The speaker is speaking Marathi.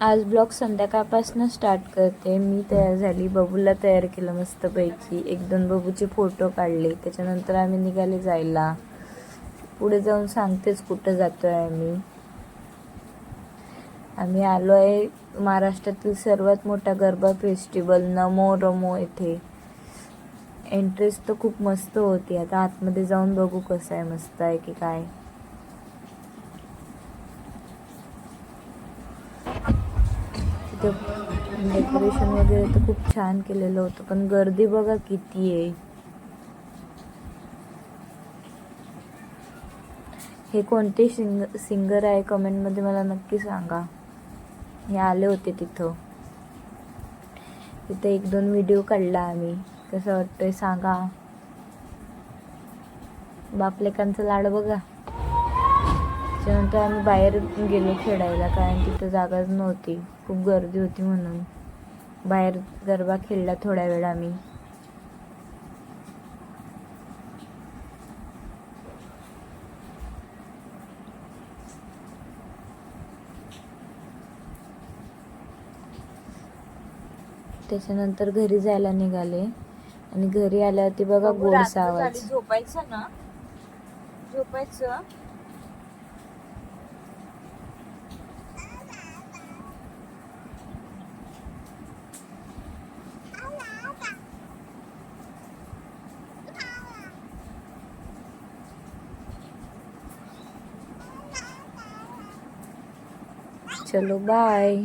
आज ब्लॉग संध्याकाळपासून स्टार्ट करते. मी तयार झाली, बबूला तयार केलं मस्तपैकी, 1-2 बबूचे फोटो काढले. त्याच्यानंतर आम्ही निघाले जायला. पुढे जाऊन सांगतेच कुठं जातोय आम्ही आलो आहे महाराष्ट्रातील सर्वात मोठा गरबा फेस्टिवल नमो रमो येथे. एंट्रीज तर खूप मस्त होती. आता आतमध्ये जाऊन बघू कसं आहे, मस्त आहे की काय. डेकोरेशन वगैरे तर खूप छान केलेलं होतं, पण गर्दी बघा किती आहे. हे कोणते सिंगर आहे कमेंटमध्ये मला नक्की सांगा. हे आले होते तिथं 1-2 व्हिडिओ काढला आम्ही. कसं वाटतंय सांगा. बापलेकांचं लाड बघा. त्याच्यानंतर आम्ही बाहेर गेलो खेळायला, कारण तिथं जागाच नव्हती, खूप गर्दी होती म्हणून. बाहेर गरबा खेळला थोड्या वेळ आम्ही. त्याच्यानंतर घरी जायला निघाले आणि घरी आल्यावरती बघा गोडसा आवाज. झोपायचं ना, झोपायचं. चलो बाय.